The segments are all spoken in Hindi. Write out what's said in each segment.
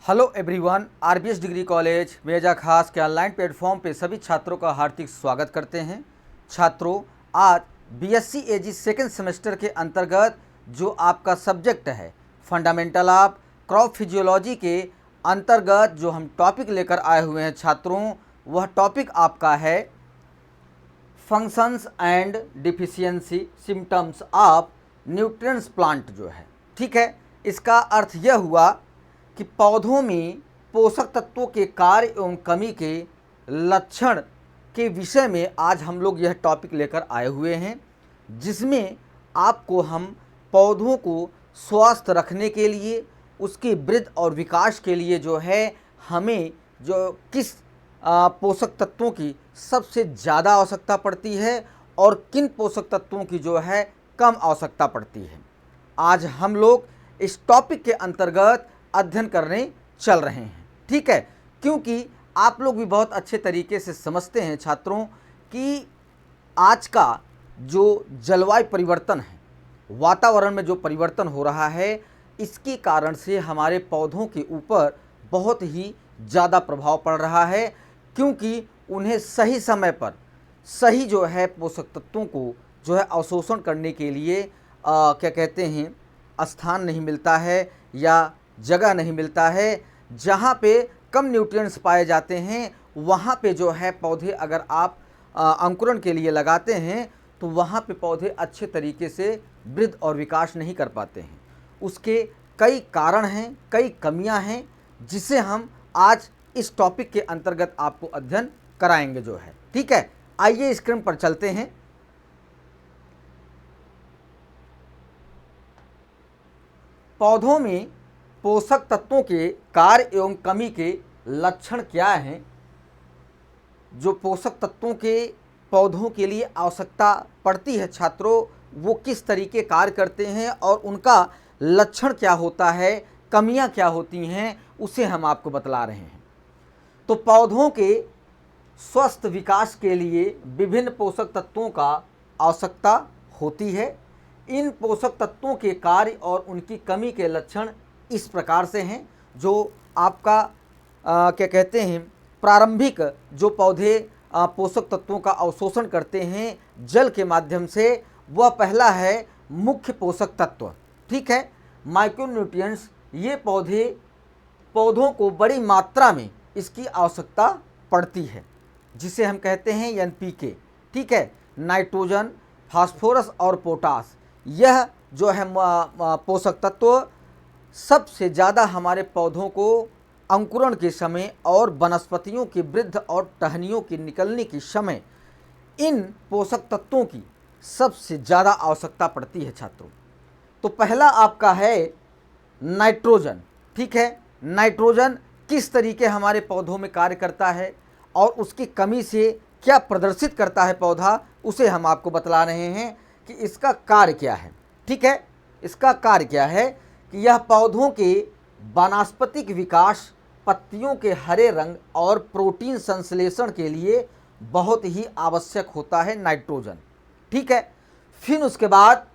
Hello everyone, RBS degree college Meja Khas के ऑनलाइन प्लेटफॉर्म पे सभी छात्रों का हार्दिक स्वागत करते हैं। छात्रों, आज बीएससी एजी सेकेंड सेमेस्टर के अंतर्गत जो आपका सब्जेक्ट है फंडामेंटल ऑफ क्रॉप फिजियोलॉजी के अंतर्गत जो हम टॉपिक लेकर आए हुए हैं छात्रों, वह टॉपिक आपका है functions and deficiency symptoms of nutrients plant जो है। ठीक है, इसका अर्थ यह हुआ कि पौधों में पोषक तत्वों के कार्य एवं कमी के लक्षण के विषय में आज हम लोग यह टॉपिक लेकर आए हुए हैं, जिसमें आपको हम पौधों को स्वस्थ रखने के लिए, उसके वृद्धि और विकास के लिए जो है हमें जो किस पोषक तत्वों की सबसे ज़्यादा आवश्यकता पड़ती है और किन पोषक तत्वों की जो है कम आवश्यकता पड़ती है, आज हम लोग इस टॉपिक के अंतर्गत अध्ययन करने चल रहे हैं। ठीक है, क्योंकि आप लोग भी बहुत अच्छे तरीके से समझते हैं छात्रों कि आज का जो जलवायु परिवर्तन है, वातावरण में जो परिवर्तन हो रहा है, इसके कारण से हमारे पौधों के ऊपर बहुत ही ज़्यादा प्रभाव पड़ रहा है, क्योंकि उन्हें सही समय पर सही जो है पोषक तत्वों को जो है अवशोषण करने के लिए क्या कहते हैं स्थान नहीं मिलता है या जगह नहीं मिलता है। जहाँ पे कम न्यूट्रिएंट्स पाए जाते हैं वहाँ पे जो है पौधे अगर आप अंकुरण के लिए लगाते हैं तो वहाँ पे पौधे अच्छे तरीके से वृद्धि और विकास नहीं कर पाते हैं। उसके कई कारण हैं, कई कमियां हैं, जिसे हम आज इस टॉपिक के अंतर्गत आपको अध्ययन कराएंगे जो है। ठीक है, आइए स्क्रीन पर चलते हैं। पौधों में पोषक तत्वों के कार्य एवं कमी के लक्षण क्या हैं, जो पोषक तत्वों के पौधों के लिए आवश्यकता पड़ती है छात्रों, वो किस तरीके कार्य करते हैं और उनका लक्षण क्या होता है, कमियां क्या होती हैं, उसे हम आपको बतला रहे हैं। तो पौधों के स्वस्थ विकास के लिए विभिन्न पोषक तत्वों का आवश्यकता होती है। इन पोषक तत्वों के कार्य और उनकी कमी के लक्षण इस प्रकार से हैं, जो आपका क्या कहते हैं प्रारंभिक जो पौधे पोषक तत्वों का अवशोषण करते हैं जल के माध्यम से, वह पहला है मुख्य पोषक तत्व। ठीक है, माइक्रोन्यूट्रिएंट्स, ये पौधों को बड़ी मात्रा में इसकी आवश्यकता पड़ती है, जिसे हम कहते हैं एनपीके। ठीक है, नाइट्रोजन, फास्फोरस और पोटास, यह जो है पोषक तत्व सबसे ज़्यादा हमारे पौधों को अंकुरण के समय और वनस्पतियों की वृद्धि और टहनियों के निकलने के समय इन पोषक तत्वों की सबसे ज़्यादा आवश्यकता पड़ती है छात्रों। तो पहला आपका है नाइट्रोजन। ठीक है, नाइट्रोजन किस तरीके हमारे पौधों में कार्य करता है और उसकी कमी से क्या प्रदर्शित करता है पौधा, उसे हम आपको बतला रहे हैं कि इसका कार्य क्या है। ठीक है, इसका कार्य क्या है कि यह पौधों के वानस्पतिक विकास, पत्तियों के हरे रंग और प्रोटीन संश्लेषण के लिए बहुत ही आवश्यक होता है नाइट्रोजन। ठीक है, फिर उसके बाद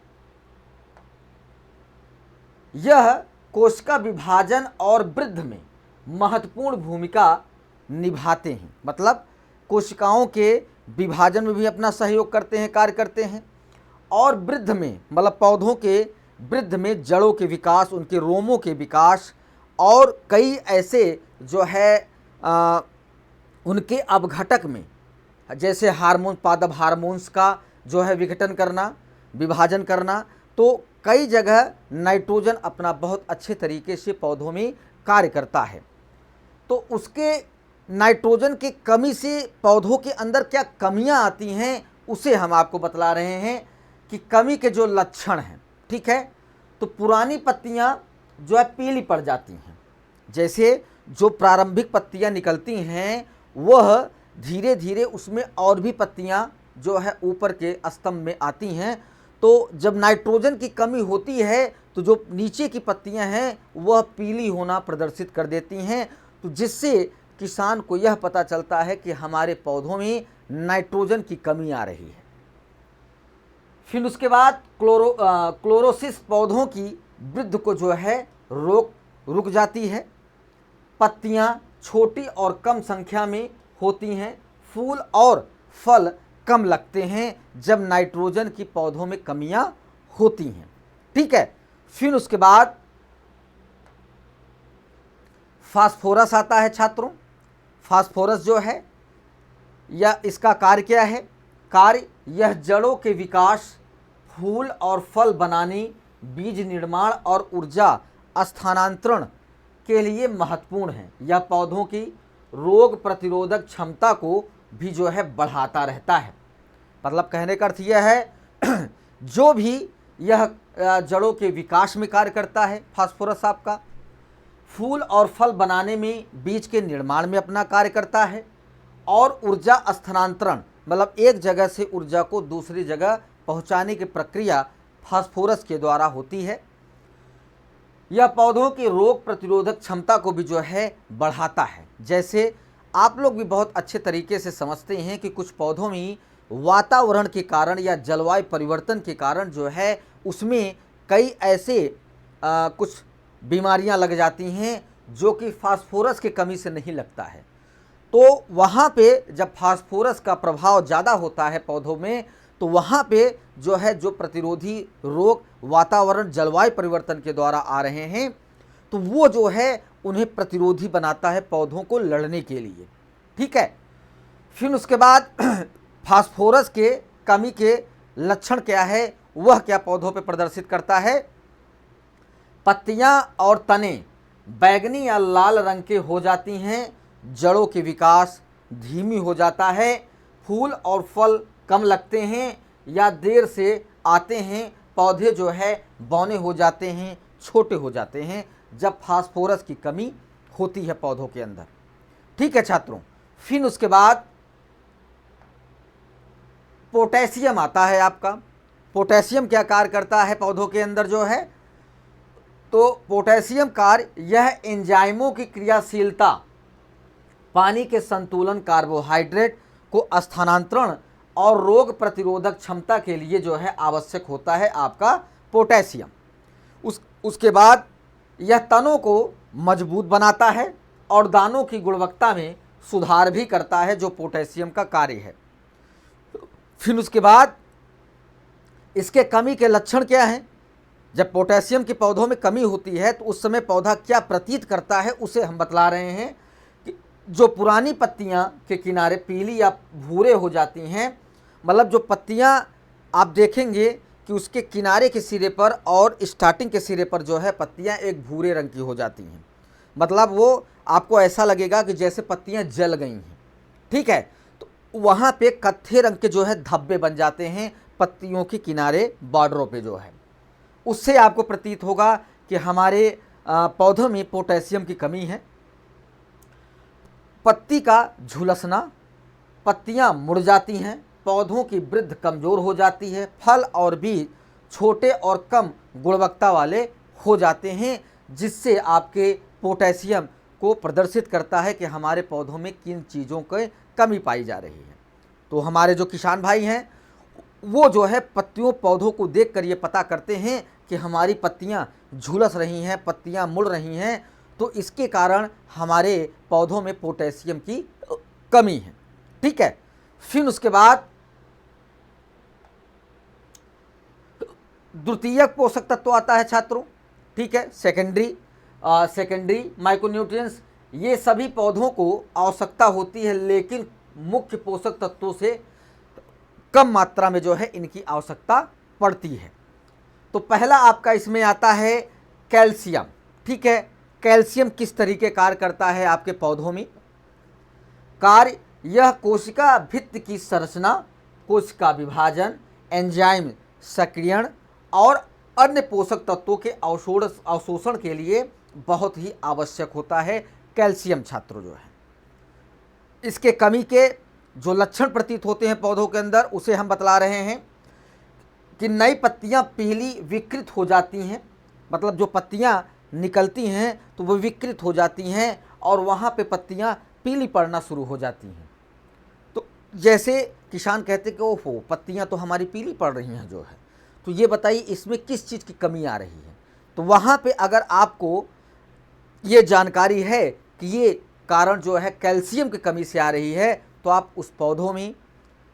यह कोशिका विभाजन और वृद्धि में महत्वपूर्ण भूमिका निभाते हैं, मतलब कोशिकाओं के विभाजन में भी अपना सहयोग करते हैं, कार्य करते हैं, और वृद्धि में मतलब पौधों के वृद्धि में जड़ों के विकास, उनके रोमों के विकास और कई ऐसे जो है उनके अपघटक में, जैसे हार्मोन, पादप हार्मोन्स का जो है विघटन करना, विभाजन करना, तो कई जगह नाइट्रोजन अपना बहुत अच्छे तरीके से पौधों में कार्य करता है। तो उसके नाइट्रोजन की कमी से पौधों के अंदर क्या कमियां आती हैं, उसे हम आपको बतला रहे हैं कि कमी के जो लक्षण हैं। ठीक है, तो पुरानी पत्तियां जो है पीली पड़ जाती हैं, जैसे जो प्रारंभिक पत्तियां निकलती हैं वह धीरे धीरे उसमें और भी पत्तियां जो है ऊपर के स्तंभ में आती हैं। तो जब नाइट्रोजन की कमी होती है तो जो नीचे की पत्तियां हैं वह पीली होना प्रदर्शित कर देती हैं, तो जिससे किसान को यह पता चलता है कि हमारे पौधों में नाइट्रोजन की कमी आ रही है। फिर उसके बाद क्लोरोसिस पौधों की वृद्धि को जो है रुक जाती है। पत्तियां छोटी और कम संख्या में होती हैं, फूल और फल कम लगते हैं जब नाइट्रोजन की पौधों में कमियां होती हैं। ठीक है, फिर उसके बाद फास्फोरस आता है छात्रों। फास्फोरस जो है यह इसका कार्य क्या है? कार्य यह जड़ों के विकास, फूल और फल बनाने, बीज निर्माण और ऊर्जा स्थानांतरण के लिए महत्वपूर्ण है। यह पौधों की रोग प्रतिरोधक क्षमता को भी जो है बढ़ाता रहता है। मतलब कहने का अर्थ यह है जो भी यह जड़ों के विकास में कार्य करता है फास्फोरस आपका, फूल और फल बनाने में, बीज के निर्माण में अपना कार्य करता है, और ऊर्जा स्थानांतरण मतलब एक जगह से ऊर्जा को दूसरी जगह पहुंचाने की प्रक्रिया फास्फोरस के द्वारा होती है। यह पौधों की रोग प्रतिरोधक क्षमता को भी जो है बढ़ाता है। जैसे आप लोग भी बहुत अच्छे तरीके से समझते हैं कि कुछ पौधों में वातावरण के कारण या जलवायु परिवर्तन के कारण जो है उसमें कई ऐसे कुछ बीमारियां लग जाती हैं जो कि फास्फोरस की कमी से नहीं लगता है। तो वहाँ पे जब फास्फोरस का प्रभाव ज़्यादा होता है पौधों में, तो वहाँ पे जो है जो प्रतिरोधी रोग वातावरण जलवायु परिवर्तन के द्वारा आ रहे हैं, तो वो जो है उन्हें प्रतिरोधी बनाता है पौधों को लड़ने के लिए। ठीक है, फिर उसके बाद फास्फोरस के कमी के लक्षण क्या है, वह क्या पौधों पे प्रदर्शित करता है? पत्तियां और तने बैंगनी या लाल रंग के हो जाती हैं, जड़ों के विकास धीमी हो जाता है, फूल और फल कम लगते हैं या देर से आते हैं, पौधे जो है बौने हो जाते हैं, छोटे हो जाते हैं जब फास्फोरस की कमी होती है पौधों के अंदर। ठीक है छात्रों, फिर उसके बाद पोटेशियम आता है आपका। पोटेशियम क्या कार्य करता है पौधों के अंदर जो है? तो पोटेशियम कार्य यह एंजाइमों की क्रियाशीलता, पानी के संतुलन, कार्बोहाइड्रेट को स्थानांतरण और रोग प्रतिरोधक क्षमता के लिए जो है आवश्यक होता है आपका पोटेशियम। उसके बाद यह तनों को मजबूत बनाता है और दानों की गुणवत्ता में सुधार भी करता है, जो पोटेशियम का कार्य है। फिर उसके बाद इसके कमी के लक्षण क्या हैं? जब पोटेशियम के पौधों में कमी होती है तो उस समय पौधा क्या प्रतीत करता है, उसे हम बतला रहे हैं कि जो पुरानी पत्तियां के किनारे पीली या भूरे हो जाती हैं, मतलब जो पत्तियां आप देखेंगे कि उसके किनारे के सिरे पर और स्टार्टिंग के सिरे पर जो है पत्तियां एक भूरे रंग की हो जाती हैं, मतलब वो आपको ऐसा लगेगा कि जैसे पत्तियां जल गई हैं। ठीक है, तो वहाँ पे कत्थे रंग के जो है धब्बे बन जाते हैं पत्तियों के किनारे, बॉर्डरों पे जो है, उससे आपको प्रतीत होगा कि हमारे पौधों में पोटेशियम की कमी है। पत्ती का झुलसना, पत्तियां मुड़ जाती हैं, पौधों की वृद्धि कमज़ोर हो जाती है, फल और बीज छोटे और कम गुणवत्ता वाले हो जाते हैं, जिससे आपके पोटेशियम को प्रदर्शित करता है कि हमारे पौधों में किन चीज़ों की कमी पाई जा रही है। तो हमारे जो किसान भाई हैं वो जो है पत्तियों पौधों को देखकर ये पता करते हैं कि हमारी पत्तियां झुलस रही हैं, पत्तियां मुड़ रही हैं, तो इसके कारण हमारे पौधों में पोटेशियम की कमी है। ठीक है, फिर उसके बाद द्वितीयक पोषक तत्व आता है छात्रों। ठीक है, सेकेंडरी माइक्रोन्यूट्रिएंट्स, ये सभी पौधों को आवश्यकता होती है, लेकिन मुख्य पोषक तत्वों से कम मात्रा में जो है इनकी आवश्यकता पड़ती है। तो पहला आपका इसमें आता है कैल्शियम। ठीक है, कैल्शियम किस तरीके कार्य करता है आपके पौधों में? कार्य यह कोशिका भित्ति की संरचना, कोशिका विभाजन, एंजाइम सक्रियण और अन्य पोषक तत्वों के अवशोषण के लिए बहुत ही आवश्यक होता है कैल्शियम छात्रों जो है। इसके कमी के जो लक्षण प्रतीत होते हैं पौधों के अंदर, उसे हम बतला रहे हैं कि नई पत्तियां पीली विकृत हो जाती हैं, मतलब जो पत्तियां निकलती हैं तो वो विकृत हो जाती हैं और वहाँ पे पत्तियां पीली पड़ना शुरू हो जाती हैं। तो जैसे किसान कहते कि ओहो पत्तियां तो हमारी पीली पड़ रही हैं जो है, तो ये बताइए इसमें किस चीज़ की कमी आ रही है? तो वहाँ पे अगर आपको ये जानकारी है कि ये कारण जो है कैल्शियम की कमी से आ रही है, तो आप उस पौधों में,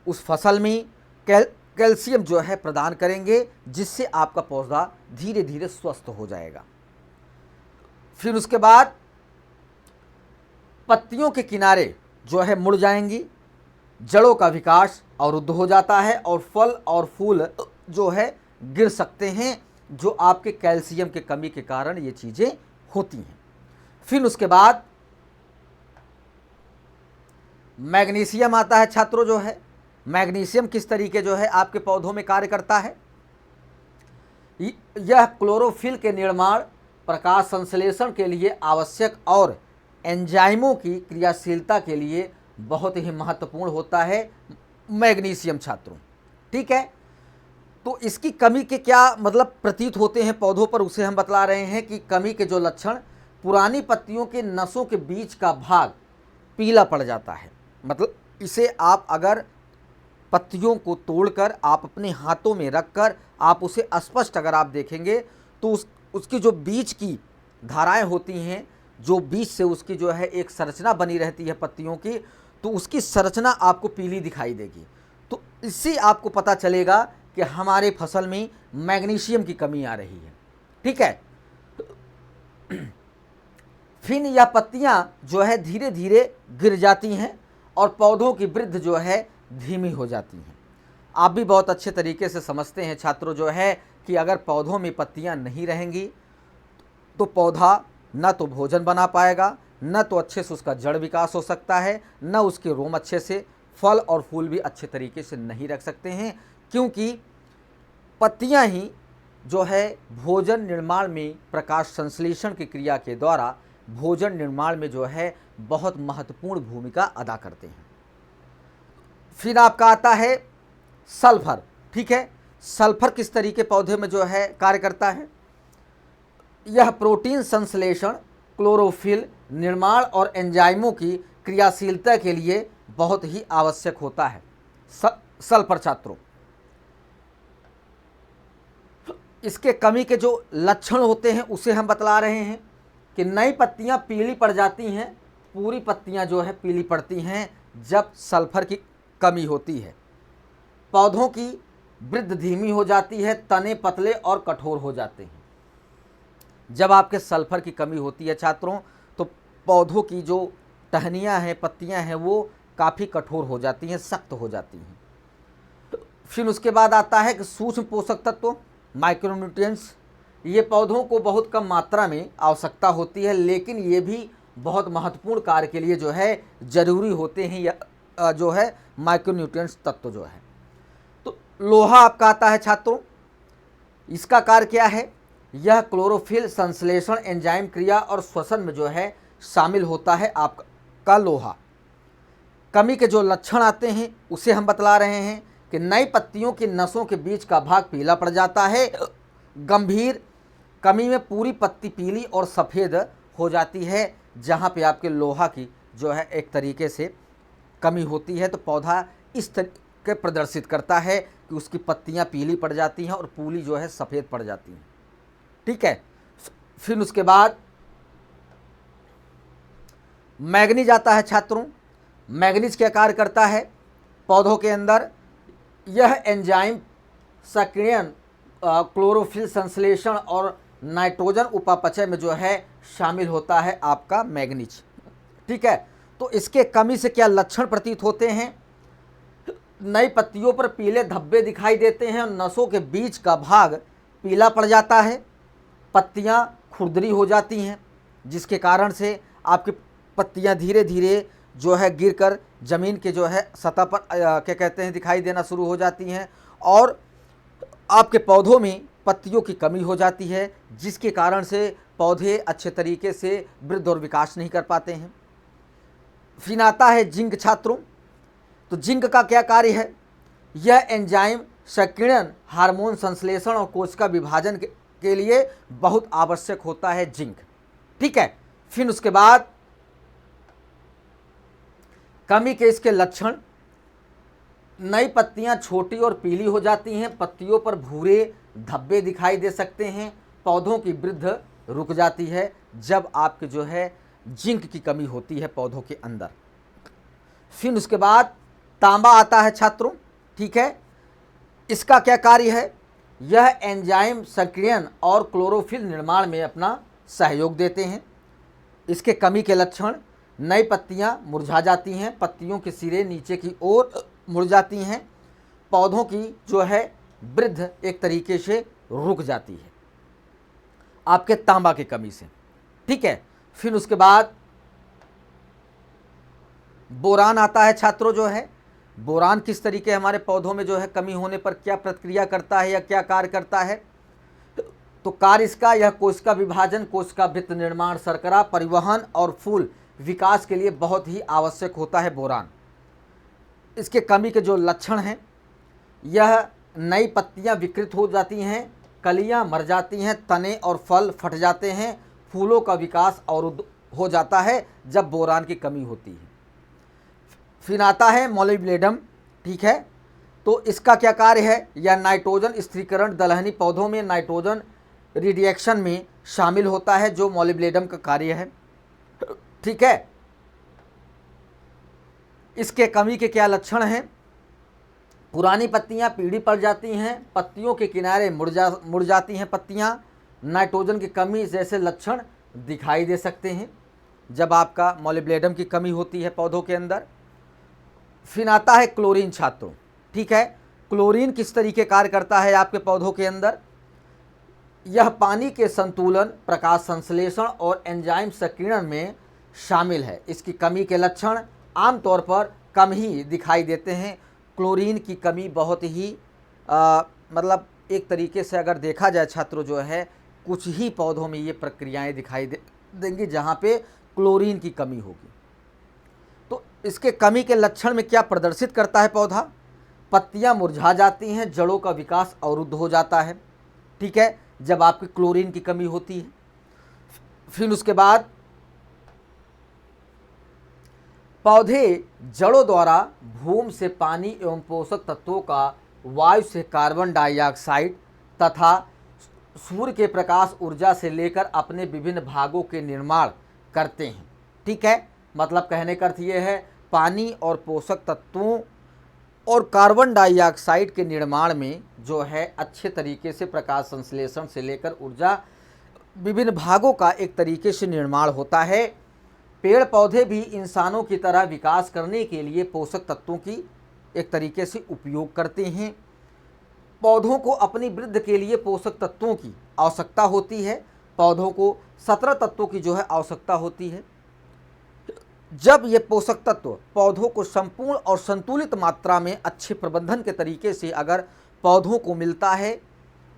उस फसल में कैल्शियम जो है प्रदान करेंगे, जिससे आपका पौधा धीरे धीरे स्वस्थ हो जाएगा। फिर उसके बाद पत्तियों के किनारे जो है मुड़ जाएंगी, जड़ों का विकास अवरुद्ध हो जाता है और फल और फूल जो है गिर सकते हैं, जो आपके कैल्शियम की कमी के कारण ये चीज़ें होती हैं। फिर उसके बाद मैग्नीशियम आता है छात्रों। जो है मैग्नीशियम किस तरीके जो है आपके पौधों में कार्य करता है, यह क्लोरोफिल के निर्माण, प्रकाश संश्लेषण के लिए आवश्यक और एंजाइमों की क्रियाशीलता के लिए बहुत ही महत्वपूर्ण होता है मैग्नीशियम छात्रों। ठीक है, तो इसकी कमी के क्या मतलब प्रतीत होते हैं पौधों पर, उसे हम बतला रहे हैं कि कमी के जो लक्षण, पुरानी पत्तियों के नसों के बीच का भाग पीला पड़ जाता है। मतलब इसे आप अगर पत्तियों को तोड़कर आप अपने हाथों में रखकर आप उसे स्पष्ट अगर आप देखेंगे तो उसकी जो बीच की धाराएं होती हैं, जो बीच से उसकी जो है एक संरचना बनी रहती है पत्तियों की, तो उसकी संरचना आपको पीली दिखाई देगी। तो इससे आपको पता चलेगा कि हमारे फसल में मैग्नीशियम की कमी आ रही है। ठीक है, फिर यह पत्तियां जो है धीरे धीरे गिर जाती हैं और पौधों की वृद्धि जो है धीमी हो जाती हैं। आप भी बहुत अच्छे तरीके से समझते हैं छात्रों जो है कि अगर पौधों में पत्तियां नहीं रहेंगी तो पौधा न तो भोजन बना पाएगा, न तो अच्छे से उसका जड़ विकास हो सकता है, न उसके रोम अच्छे से, फल और फूल भी अच्छे तरीके से नहीं रख सकते हैं, क्योंकि पत्तियां ही जो है भोजन निर्माण में प्रकाश संश्लेषण की क्रिया के द्वारा भोजन निर्माण में जो है बहुत महत्वपूर्ण भूमिका अदा करते हैं। फिर आपका आता है सल्फर। ठीक है, सल्फर किस तरीके पौधे में जो है कार्य करता है, यह प्रोटीन संश्लेषण, क्लोरोफिल निर्माण और एंजाइमों की क्रियाशीलता के लिए बहुत ही आवश्यक होता है सल्फर छात्रों। इसके कमी के जो लक्षण होते हैं उसे हम बतला रहे हैं कि नई पत्तियां पीली पड़ जाती हैं, पूरी पत्तियां जो है पीली पड़ती हैं जब सल्फर की कमी होती है। पौधों की वृद्धि धीमी हो जाती है, तने पतले और कठोर हो जाते हैं। जब आपके सल्फर की कमी होती है छात्रों, तो पौधों की जो टहनियाँ हैं, पत्तियां हैं, वो काफ़ी कठोर हो जाती हैं, सख्त हो जाती हैं। फिर उसके बाद आता है कि सूक्ष्म पोषक तत्व, माइक्रोन्यूट्रिएंट्स। ये पौधों को बहुत कम मात्रा में आवश्यकता होती है, लेकिन ये भी बहुत महत्वपूर्ण कार्य के लिए जो है ज़रूरी होते हैं, या जो है माइक्रोन्यूट्रिएंट्स तत्व जो है। तो लोहा आपका आता है छात्रों। इसका कार्य क्या है, यह क्लोरोफिल संश्लेषण, एंजाइम क्रिया और श्वसन में जो है शामिल होता है आपका लोहा। कमी के जो लक्षण आते हैं उसे हम बतला रहे हैं कि नई पत्तियों की नसों के बीच का भाग पीला पड़ जाता है। गंभीर कमी में पूरी पत्ती पीली और सफ़ेद हो जाती है, जहाँ पे आपके लोहा की जो है एक तरीके से कमी होती है, तो पौधा इस तरीके प्रदर्शित करता है कि उसकी पत्तियाँ पीली पड़ जाती हैं और पूरी जो है सफ़ेद पड़ जाती हैं। ठीक है, फिर उसके बाद मैग्नीज आता है छात्रों। मैग्नीज क्या कार्य करता है पौधों के अंदर, यह एंजाइम सक्रियण, क्लोरोफिल संश्लेषण और नाइट्रोजन उपापचय में जो है शामिल होता है आपका मैग्नीज। ठीक है, तो इसके कमी से क्या लक्षण प्रतीत होते हैं, नई पत्तियों पर पीले धब्बे दिखाई देते हैं, नसों के बीच का भाग पीला पड़ जाता है, पत्तियां खुरदरी हो जाती हैं, जिसके कारण से आपकी पत्तियां धीरे धीरे जो है गिरकर ज़मीन के जो है सतह पर क्या कहते हैं दिखाई देना शुरू हो जाती हैं, और आपके पौधों में पत्तियों की कमी हो जाती है, जिसके कारण से पौधे अच्छे तरीके से वृद्धि और विकास नहीं कर पाते हैं। फिर आता है जिंक छात्रों। तो जिंक का क्या कार्य है, यह एंजाइम सक्रियण, हार्मोन संश्लेषण और कोशिका विभाजन के लिए बहुत आवश्यक होता है जिंक। ठीक है, फिर उसके बाद कमी के इसके लक्षण, नई पत्तियां छोटी और पीली हो जाती हैं, पत्तियों पर भूरे धब्बे दिखाई दे सकते हैं, पौधों की वृद्धि रुक जाती है जब आपके जो है जिंक की कमी होती है पौधों के अंदर। फिर उसके बाद तांबा आता है छात्रों, ठीक है। इसका क्या कार्य है? यह एंजाइम सक्रियण और क्लोरोफिल निर्माण में अपना सहयोग देते हैं। इसके कमी के लक्षण: नई पत्तियां मुरझा जाती हैं, पत्तियों के सिरे नीचे की ओर मुड़ जाती हैं, पौधों की जो है वृद्धि एक तरीके से रुक जाती है आपके तांबा की कमी से, ठीक है। फिर उसके बाद बोरान आता है छात्रों। जो है बोरान किस तरीके हमारे पौधों में जो है कमी होने पर क्या प्रतिक्रिया करता है या क्या कार्य करता है? तो कार्य इसका, यह कोशिका विभाजन, कोशिका भित्ति निर्माण, शर्करा परिवहन और फूल विकास के लिए बहुत ही आवश्यक होता है बोरान। इसके कमी के जो लक्षण हैं, यह नई पत्तियां विकृत हो जाती हैं, कलियां मर जाती हैं, तने और फल फट जाते हैं, फूलों का विकास अवरुद्ध हो जाता है जब बोरान की कमी होती है। फिर आता है मोलिब्डेनम, ठीक है। तो इसका क्या कार्य है? यह नाइट्रोजन स्थिरीकरण, दलहनी पौधों में नाइट्रोजन रिडक्शन में शामिल होता है, जो मोलिब्डेनम का कार्य है, ठीक है। इसके कमी के क्या लक्षण हैं? पुरानी पत्तियां पीली पड़ जाती हैं, पत्तियों के किनारे मुड़ जाती हैं पत्तियां, नाइट्रोजन की कमी जैसे लक्षण दिखाई दे सकते हैं जब आपका मोलिब्डेनम की कमी होती है पौधों के अंदर। फिर आता है क्लोरीन छात्रों, ठीक है। क्लोरीन किस तरीके कार्य करता है आपके पौधों के अंदर? यह पानी के संतुलन, प्रकाश संश्लेषण और एंजाइम सक्रियण में शामिल है। इसकी कमी के लक्षण आमतौर पर कम ही दिखाई देते हैं। क्लोरीन की कमी बहुत ही मतलब एक तरीके से अगर देखा जाए छात्रों, जो है कुछ ही पौधों में ये प्रक्रियाएं दिखाई देंगी जहाँ पे क्लोरीन की कमी होगी। तो इसके कमी के लक्षण में क्या प्रदर्शित करता है पौधा? पत्तियां मुरझा जाती हैं, जड़ों का विकास अवरुद्ध हो जाता है, ठीक है, जब आपकी क्लोरीन की कमी होती है। फिर उसके बाद पौधे जड़ों द्वारा भूमि से पानी एवं पोषक तत्वों का वायु से कार्बन डाइऑक्साइड तथा सूर्य के प्रकाश ऊर्जा से लेकर अपने विभिन्न भागों के निर्माण करते हैं, ठीक है। मतलब कहने का अर्थ ये है, पानी और पोषक तत्वों और कार्बन डाइऑक्साइड के निर्माण में जो है अच्छे तरीके से प्रकाश संश्लेषण से लेकर ऊर्जा विभिन्न भागों का एक तरीके से निर्माण होता है। पेड़ पौधे भी इंसानों की तरह विकास करने के लिए पोषक तत्वों की एक तरीके से उपयोग करते हैं। पौधों को अपनी वृद्धि के लिए पोषक तत्वों की आवश्यकता होती है। पौधों को 17 तत्वों की जो है आवश्यकता होती है। जब ये पोषक तत्व पौधों को संपूर्ण और संतुलित मात्रा में अच्छे प्रबंधन के तरीके से अगर पौधों को मिलता है,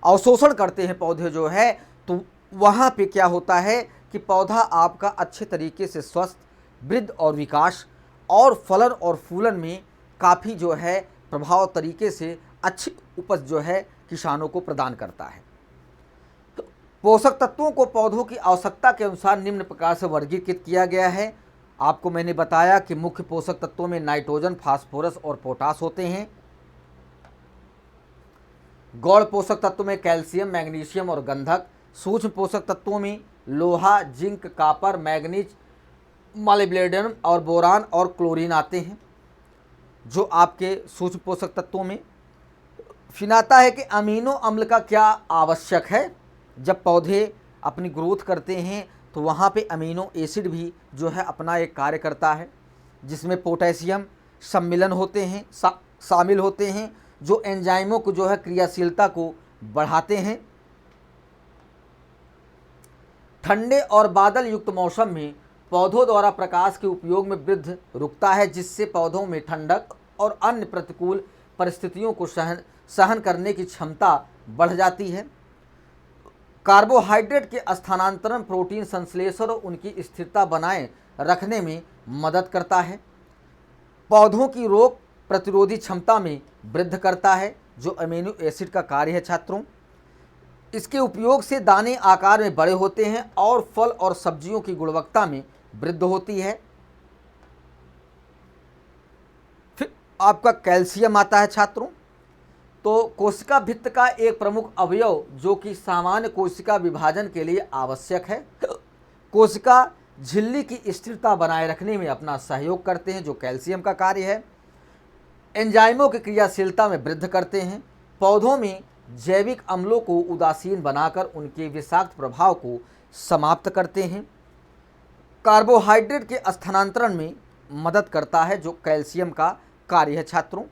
अवशोषण करते हैं पौधे जो है, तो वहाँ पे क्या होता है कि पौधा आपका अच्छे तरीके से स्वस्थ, वृद्धि और विकास और फलन और फूलन में काफ़ी जो है प्रभाव तरीके से अच्छी उपज जो है किसानों को प्रदान करता है। तो पोषक तत्वों को पौधों की आवश्यकता के अनुसार निम्न प्रकार से वर्गीकृत किया गया है। आपको मैंने बताया कि मुख्य पोषक तत्वों में नाइट्रोजन, फास्फोरस और पोटास होते हैं। गौण पोषक तत्वों में कैल्शियम, मैग्नीशियम और गंधक। सूक्ष्म पोषक तत्वों में लोहा, जिंक, कॉपर, मैग्नीज, मॉलिब्डेनम और बोरान और क्लोरीन आते हैं जो आपके सूक्ष्म पोषक तत्वों में। फिर आता है कि अमीनो अम्ल का क्या आवश्यक है। जब पौधे अपनी ग्रोथ करते हैं तो वहाँ पे अमीनो एसिड भी जो है अपना एक कार्य करता है, जिसमें पोटेशियम सम्मिलन होते हैं, शामिल होते हैं, जो एंजाइमों को जो है क्रियाशीलता को बढ़ाते हैं। ठंडे और बादल युक्त मौसम में पौधों द्वारा प्रकाश के उपयोग में वृद्धि रुकता है, जिससे पौधों में ठंडक और अन्य प्रतिकूल परिस्थितियों को सहन करने की क्षमता बढ़ जाती है। कार्बोहाइड्रेट के स्थानांतरण प्रोटीन संश्लेषण और उनकी स्थिरता बनाए रखने में मदद करता है। पौधों की रोग प्रतिरोधी क्षमता में वृद्धि करता है, जो अमीनो एसिड का कार्य है छात्रों। इसके उपयोग से दाने आकार में बड़े होते हैं और फल और सब्जियों की गुणवत्ता में वृद्धि होती है। फिर आपका कैल्शियम आता है छात्रों। तो कोशिका भित्ति का एक प्रमुख अवयव जो कि सामान्य कोशिका विभाजन के लिए आवश्यक है। कोशिका झिल्ली की स्थिरता बनाए रखने में अपना सहयोग करते हैं, जो कैल्शियम का कार्य है। एंजाइमों की क्रियाशीलता में वृद्धि करते हैं। पौधों में जैविक अम्लों को उदासीन बनाकर उनके विषाक्त प्रभाव को समाप्त करते हैं। कार्बोहाइड्रेट के स्थानांतरण में मदद करता है, जो कैल्शियम का कार्य है छात्रों।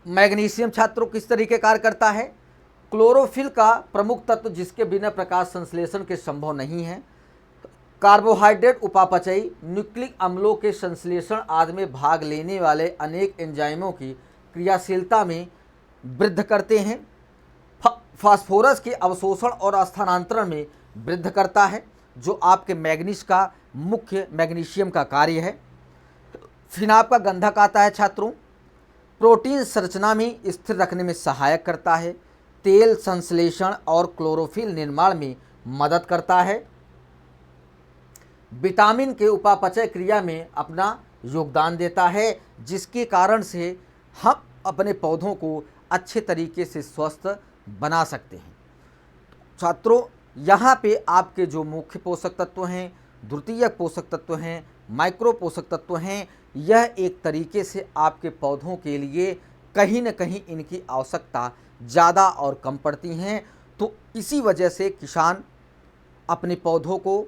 मैग्नीशियम छात्रों किस तरीके कार्य करता है? क्लोरोफिल का प्रमुख तत्व जिसके बिना प्रकाश संश्लेषण के संभव नहीं है। कार्बोहाइड्रेट उपापचयी न्यूक्लिक अम्लों के संश्लेषण आदि में भाग लेने वाले अनेक एंजाइमों की क्रियाशीलता में वृद्धि करते हैं। फास्फोरस के अवशोषण और स्थानांतरण में वृद्धि करता है, जो आपके मैग्नीज का मुख्य मैग्नीशियम का कार्य है। फिनाप का गंधक आता है छात्रों, प्रोटीन संरचना में स्थिर रखने में सहायक करता है। तेल संश्लेषण और क्लोरोफिल निर्माण में मदद करता है। विटामिन के उपापचय क्रिया में अपना योगदान देता है, जिसके कारण से हम अपने पौधों को अच्छे तरीके से स्वस्थ बना सकते हैं। छात्रों, यहाँ पे आपके जो मुख्य पोषक तत्व हैं, द्वितीयक पोषक तत्व हैं, माइक्रो पोषक तत्व हैं, यह एक तरीके से आपके पौधों के लिए कहीं न कहीं इनकी आवश्यकता ज़्यादा और कम पड़ती हैं। तो इसी वजह से किसान अपने पौधों को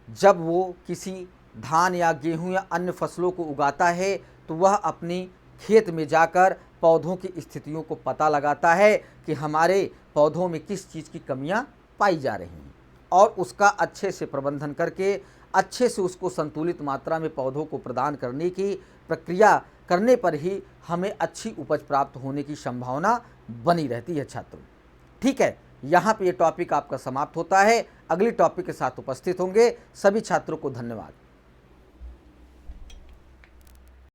जब वो किसी धान या गेहूं या अन्य फसलों को उगाता है, तो वह अपनी खेत में जाकर पौधों की स्थितियों को पता लगाता है कि हमारे पौधों में किस चीज़ की कमियां पाई जा रही हैं, और उसका अच्छे से प्रबंधन करके अच्छे से उसको संतुलित मात्रा में पौधों को प्रदान करने की प्रक्रिया करने पर ही हमें अच्छी उपज प्राप्त होने की संभावना बनी रहती है छात्रों। ठीक है, यहाँ पे ये टॉपिक आपका समाप्त होता है। अगली टॉपिक के साथ उपस्थित होंगे। सभी छात्रों को धन्यवाद।